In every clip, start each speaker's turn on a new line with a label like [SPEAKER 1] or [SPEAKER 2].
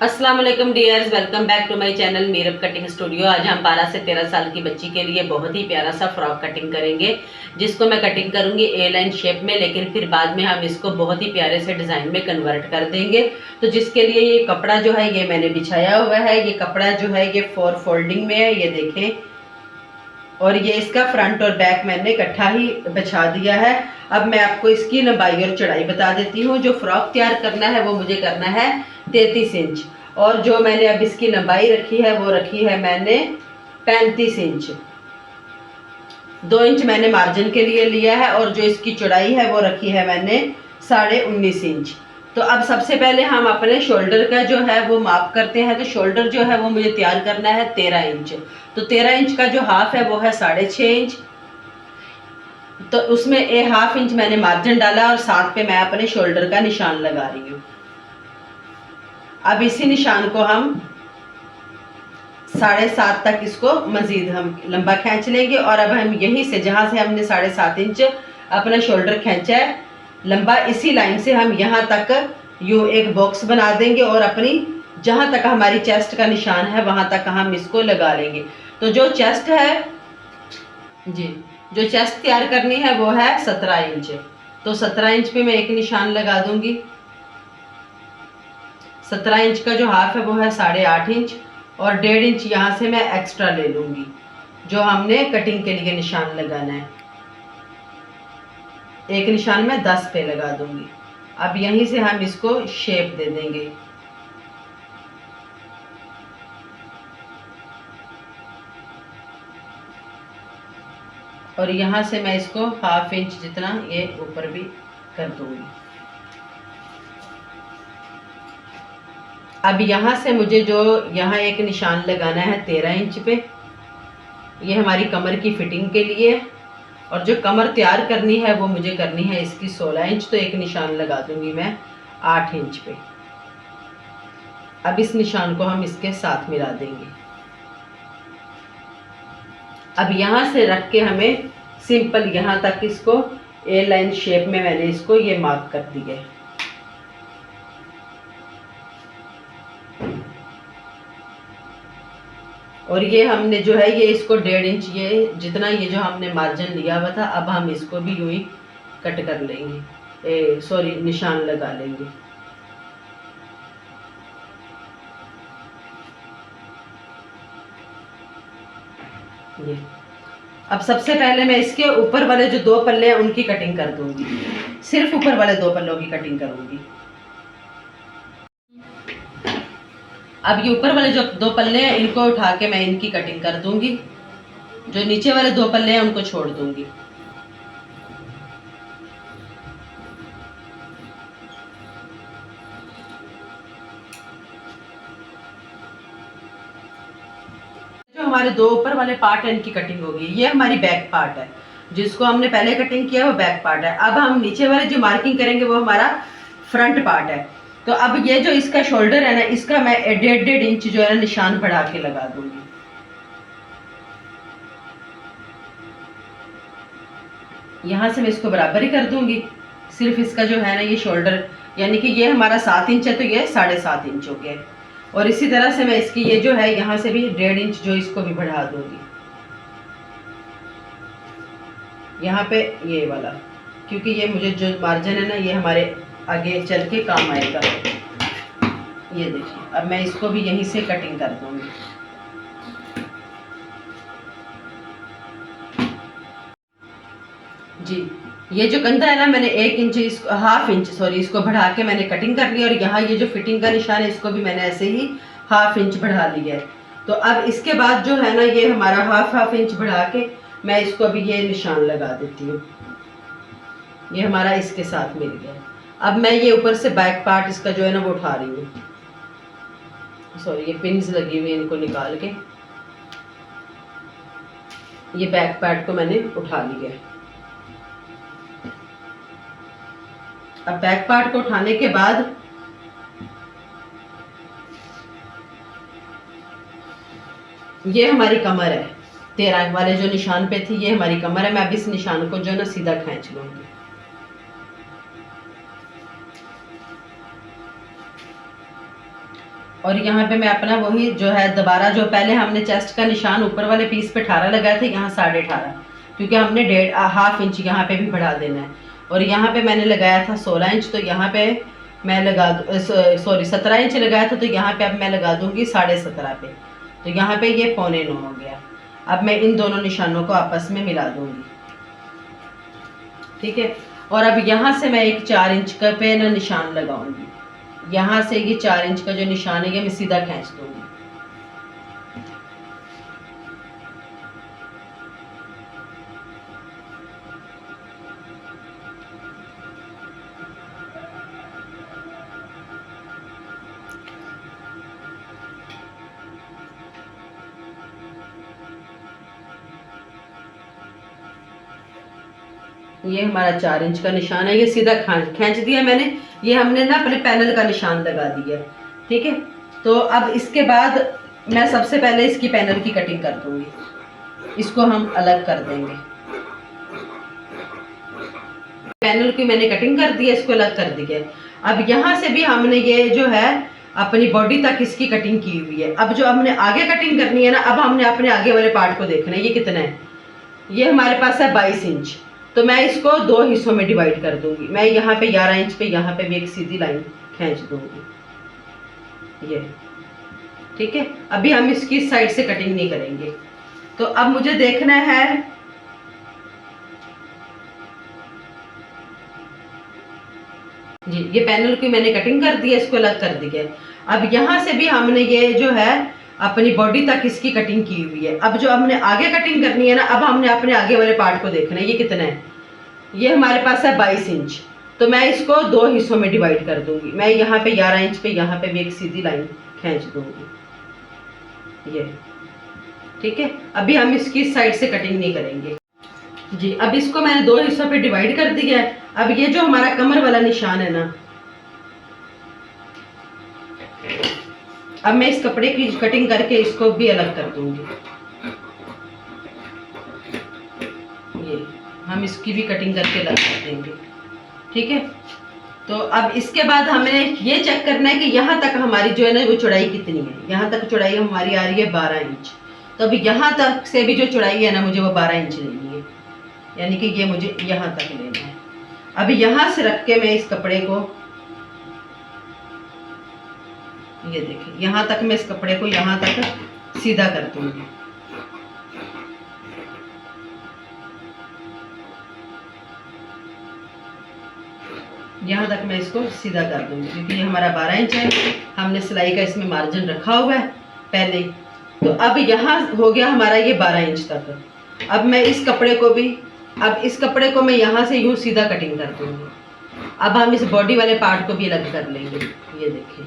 [SPEAKER 1] अस्सलाम वालेकुम dears, welcome back to my channel Meerab cutting studio. आज हम 12 से 13 साल की बच्ची के लिए बहुत ही प्यारा सा फ्रॉक कटिंग करेंगे, जिसको मैं कटिंग करूंगी ए लाइन शेप में, लेकिन फिर बाद में हम इसको बहुत ही प्यारे से डिज़ाइन में कन्वर्ट कर देंगे। तो जिसके लिए ये कपड़ा जो है ये मैंने बिछाया हुआ है। ये कपड़ा जो है ये 4 फोल्डिंग में है, ये देखें। और ये इसका फ्रंट और बैक मैंने इकट्ठा ही बिछा दिया है। अब मैं आपको इसकी लंबाई और चौड़ाई बता देती हूँ। जो फ्रॉक तैयार करना है वो मुझे करना है 33 इंच, और जो मैंने अब इसकी लंबाई रखी है वो रखी है मैंने 35 इंच। 2 इंच मैंने मार्जिन के लिए लिया है, और जो इसकी चौड़ाई है वो रखी है मैंने 19.5 इंच। तो अब सबसे पहले हम अपने शोल्डर का जो है वो माप करते हैं। तो शोल्डर जो है वो मुझे तैयार करना है 13 इंच। तो 13 इंच का जो हाफ है वो है 6.5 इंच। तो उसमें ½ इंच मैंने मार्जिन डाला, और साथ पे मैं अपने शोल्डर का निशान लगा रही हूँ। अब इसी निशान को हम 7.5 तक इसको मजीद हम लंबा खींच लेंगे। और अब हम यहीं से, जहाँ से हमने 7.5 इंच अपना शोल्डर खींचा है लंबा, इसी लाइन से हम यहाँ तक यूँ एक बॉक्स बना देंगे, और अपनी जहाँ तक हमारी चेस्ट का निशान है वहाँ तक हम इसको लगा लेंगे। तो जो चेस्ट है जी, जो चेस्ट तैयार करनी है वो है 17 इंच। तो 17 इंच पे मैं एक निशान लगा दूंगी। 17 इंच का जो हाफ है वो है 8.5 इंच, और 1.5 इंच यहाँ से मैं एक्स्ट्रा ले लूँगी, जो हमने कटिंग के लिए निशान लगाना है। एक निशान मैं 10 पे लगा दूंगी। अब यहीं से हम इसको शेप दे देंगे। और यहाँ से मैं इसको ½ इंच जितना ये ऊपर भी कर दूंगी। अब यहाँ से मुझे जो यहाँ एक निशान लगाना है 13 इंच पे, ये हमारी कमर की फिटिंग के लिए। और जो कमर तैयार करनी है वो मुझे करनी है इसकी 16 इंच। तो एक निशान लगा दूंगी मैं 8 इंच पे। अब इस निशान को हम इसके साथ मिला देंगे। अब यहाँ से रख के हमें सिंपल यहाँ तक इसको ए लाइन शेप में मैंने इसको ये मार्क कर दिया है। और ये हमने जो है ये इसको 1.5 इंच, ये जितना ये जो हमने मार्जिन लिया हुआ था, अब हम इसको भी यूं ही कट कर लेंगे, सॉरी निशान लगा लेंगे। ये अब सबसे पहले मैं इसके ऊपर वाले जो 2 पल्ले हैं उनकी कटिंग कर दूंगी। सिर्फ ऊपर वाले 2 पल्लों की कटिंग करूंगी। अब ये ऊपर वाले जो 2 पल्ले हैं इनको उठा के मैं इनकी कटिंग कर दूंगी। जो नीचे वाले 2 पल्ले हैं उनको छोड़ दूंगी। जो हमारे 2 ऊपर वाले पार्ट है इनकी कटिंग होगी। ये हमारी बैक पार्ट है, जिसको हमने पहले कटिंग किया वो बैक पार्ट है। अब हम नीचे वाले जो मार्किंग करेंगे वो हमारा फ्रंट पार्ट है। तो अब ये जो इसका शोल्डर है ना, इसका मैं 1.5 इंच जो है ना निशान बढ़ा के लगा दूंगी। यहाँ से मैं इसको बराबर ही कर दूंगी। सिर्फ इसका जो है ना ये शोल्डर, यानी कि ये हमारा 7 इंच है तो ये 7.5 इंच हो गया। और इसी तरह से मैं इसकी ये जो है यहाँ से भी 1.5 इंच जो इसको भी बढ़ा दूंगी यहाँ पे ये वाला, क्योंकि ये मुझे जो मार्जिन है ना ये हमारे आगे चल के काम आएगा। ये देखिए, अब मैं इसको भी यहीं से कटिंग कर दूंगी। जी, ये जो कंधा है ना, मैंने 1 इंच इसको, ½ इंच सॉरी, इसको बढ़ा के मैंने कटिंग कर ली। और यहाँ ये जो फिटिंग का निशान है इसको भी मैंने ऐसे ही ½ इंच बढ़ा लिया है। तो अब इसके बाद जो है ना ये हमारा ½ इंच बढ़ा के मैं इसको अभी ये निशान लगा देती हूँ। ये हमारा इसके साथ मिल गया। अब मैं ये ऊपर से बैक पार्ट इसका जो है ना वो उठा रही हूँ। सॉरी, ये पिन्स लगी हुई है, इनको निकाल के ये बैक पार्ट को मैंने उठा लिया है। अब बैक पार्ट को उठाने के बाद ये हमारी कमर है। 13 वाले जो निशान पे थी ये हमारी कमर है। मैं अब इस निशान को जो है ना सीधा खींच लूंगी। और यहाँ पे मैं अपना वही जो है दोबारा, जो पहले हमने चेस्ट का निशान ऊपर वाले पीस पे 18 लगाए थे, यहाँ 18.5, क्योंकि हमने 1.5 इंच यहाँ पे भी बढ़ा देना है। और यहाँ पे मैंने लगाया था 16 इंच, तो यहाँ पे मैं लगा सॉरी 17 इंच लगाया था, तो यहाँ पे अब मैं लगा दूंगी 17.5 पे। तो यहाँ पे ये 8.25 हो गया। अब मैं इन दोनों निशानों को आपस में मिला दूंगी, ठीक है। और अब यहाँ से मैं एक 4 इंच का पे ना निशान लगाऊंगी। यहाँ से ये 4 इंच का जो निशान है ये मैं सीधा खींच दूंगी। ये हमारा 4 इंच का निशान है, ये सीधा खींच दिया मैंने। ये हमने ना अपने पैनल का निशान लगा दिया, ठीक है। तो अब इसके बाद मैं सबसे पहले इसकी पैनल की कटिंग कर दूंगी। इसको हम अलग कर देंगे। पैनल की मैंने कटिंग कर दी है, इसको अलग कर दिया। अब यहाँ से भी हमने ये जो है अपनी बॉडी तक इसकी कटिंग की हुई है। अब जो हमने आगे कटिंग करनी है ना, अब हमने अपने आगे वाले पार्ट को देखना है। ये कितना है, ये हमारे पास है 22 इंच। तो मैं इसको 2 हिस्सों में डिवाइड कर दूंगी। मैं यहाँ पे 11 इंच पे यहाँ पे भी एक सीधी लाइन खींच दूंगी, ये ठीक है। अभी हम इसकी साइड से कटिंग नहीं करेंगे। तो अब मुझे देखना है, जी ये पैनल की मैंने कटिंग कर दी है, इसको अलग कर दिया। अब यहाँ से भी हमने ये जो है अपनी बॉडी तक इसकी कटिंग की हुई है। अब जो हमने आगे कटिंग करनी है ना, अब हमने अपने आगे वाले पार्ट को देखना है। ये कितना है, ये हमारे पास है 22 इंच। तो मैं इसको 2 हिस्सों में डिवाइड कर दूंगी। मैं यहाँ पे 11 इंच पे यहाँ पे भी एक सीधी लाइन खींच दूंगी, ये ठीक है। अभी हम इसकी साइड से कटिंग नहीं करेंगे जी। अब इसको मैंने 2 हिस्सों पे डिवाइड कर दिया है। अब ये जो हमारा कमर वाला निशान है ना, अब मैं इस कपड़े की कटिंग करके इसको भी अलग कर दूंगी। ये हम इसकी भी कटिंग करके अलग कर देंगे, ठीक है। तो अब इसके बाद हमें ये चेक करना है कि यहाँ तक हमारी जो है ना वो चौड़ाई कितनी है। यहाँ तक चौड़ाई हमारी आ रही है 12 इंच। तो अभी यहाँ तक से भी जो चौड़ाई है ना, मुझे वो 12 इंच लेनी है, यानी कि ये मुझे यहाँ तक लेना है। अभी यहाँ से रख के मैं इस कपड़े को, ये देखिए यहाँ तक मैं इस कपड़े को यहाँ तक सीधा कर दूंगी। यहाँ तक मैं इसको सीधा कर दूंगी, क्योंकि ये हमारा 12 इंच है। हमने सिलाई का इसमें मार्जिन रखा हुआ है पहले। तो अब यहाँ हो गया हमारा ये 12 इंच तक। अब मैं इस कपड़े को भी, अब इस कपड़े को मैं यहाँ से यूँ सीधा कटिंग कर दूंगी। अब हम इस बॉडी वाले पार्ट को भी अलग कर लेंगे, ये देखिए।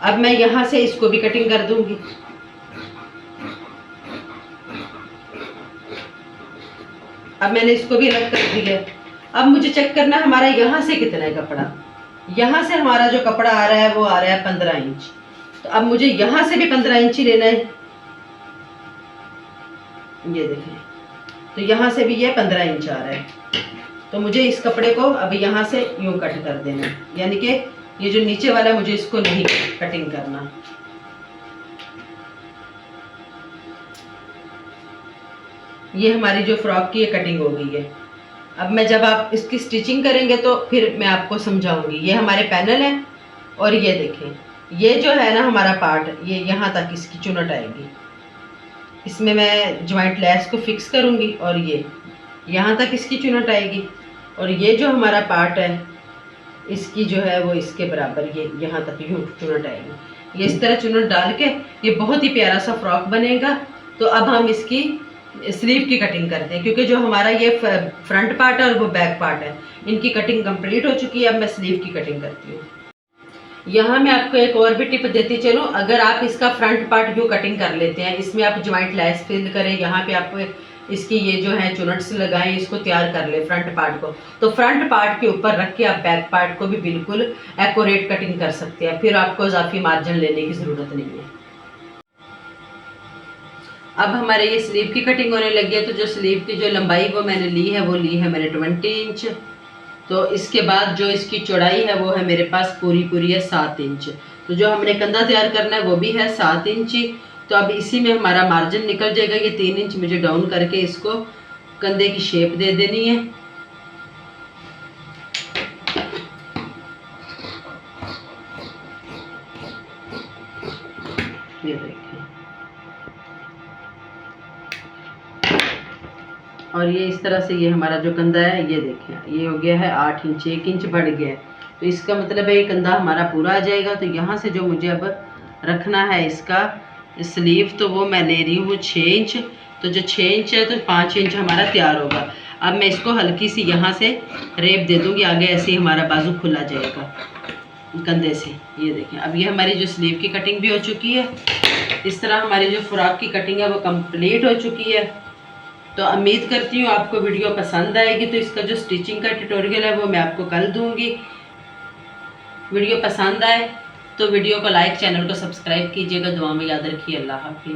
[SPEAKER 1] अब मैं यहाँ से इसको भी कटिंग कर दूंगी। अब मैंने इसको भी अलग कर दिया। अब मुझे चेक करना है हमारा यहाँ से कितना है कपड़ा। यहाँ से हमारा जो कपड़ा आ रहा है वो आ रहा है 15 इंच। तो अब मुझे यहाँ से भी 15 इंच ही लेना है, ये देखें। तो यहाँ से भी ये 15 इंच आ रहा है। तो मुझे इस कपड़े को अब यहाँ से यूँ कट कर देना है, यानी कि ये जो नीचे वाला है मुझे इसको नहीं कटिंग करना। ये हमारी जो फ्रॉक की ये कटिंग हो गई है। अब मैं जब आप इसकी स्टिचिंग करेंगे तो फिर मैं आपको समझाऊंगी। ये हमारे पैनल है और ये देखें, ये जो है ना हमारा पार्ट, ये यहाँ तक इसकी चुनट आएगी। इसमें मैं ज्वाइंट लेस को फिक्स करूँगी और ये यहाँ तक इसकी चुनट आएगी। और ये जो हमारा पार्ट है इसकी जो है वो इसके बराबर ये यहाँ तक यूँ चुनट आएगी। ये इस तरह चुनट डाल के ये बहुत ही प्यारा सा फ्रॉक बनेगा। तो अब हम इसकी स्लीव की कटिंग करते हैं, क्योंकि जो हमारा ये फ्रंट पार्ट है और वो बैक पार्ट है, इनकी कटिंग कंप्लीट हो चुकी है। अब मैं स्लीव की कटिंग करती हूँ। यहाँ मैं आपको एक और भी टिप देती चलूँ। अगर आप इसका फ्रंट पार्ट जो कटिंग कर लेते हैं, इसमें आप ज्वाइंट लेस फिल करें, यहाँ पे आप इसकी ये जो है चुनट्स लगाएं, इसको तैयार कर ले फ्रंट पार्ट को, तो फ्रंट पार्ट के ऊपर रख के आप बैक पार्ट को भी बिल्कुल एक्यूरेट कटिंग कर सकते हैं। फिर आपको इजाफी मार्जिन लेने की ज़रूरत नहीं है। अब हमारे ये स्लीव की कटिंग होने लगी है। तो जो स्लीव की जो लंबाई वो मैंने ली है, वो ली है मैंने 20 इंच। तो इसके बाद जो इसकी चौड़ाई है वो है मेरे पास पूरी है 7 इंच। तो जो हमने कंधा तैयार करना है वो भी है 7 इंची। तो अब इसी में हमारा मार्जिन निकल जाएगा। ये 3 इंच मुझे डाउन करके इसको कंधे की शेप दे देनी है। ये देखिए, और ये इस तरह से ये हमारा जो कंधा है ये देखें ये हो गया है 8 इंच, 1 इंच बढ़ गया है। तो इसका मतलब है ये कंधा हमारा पूरा आ जाएगा। तो यहाँ से जो मुझे अब रखना है इसका स्लीव, तो वो मैं ले रही हूँ 6 इंच। तो जो 6 इंच है तो 5 इंच हमारा तैयार होगा। अब मैं इसको हल्की सी यहाँ से रेप दे दूँगी, आगे ऐसे ही हमारा बाजू खुला जाएगा कंधे से। ये देखें, अब ये हमारी जो स्लीव की कटिंग भी हो चुकी है। इस तरह हमारी जो फ्रॉक की कटिंग है वो कंप्लीट हो चुकी है। तो उम्मीद करती हूँ आपको वीडियो पसंद आएगी। तो इसका जो स्टिचिंग का ट्यूटोरियल है वो मैं आपको कल दूँगी। वीडियो पसंद आए तो वीडियो को लाइक, चैनल को सब्सक्राइब कीजिएगा। दुआ में याद रखिए। अल्लाह हाफिज़।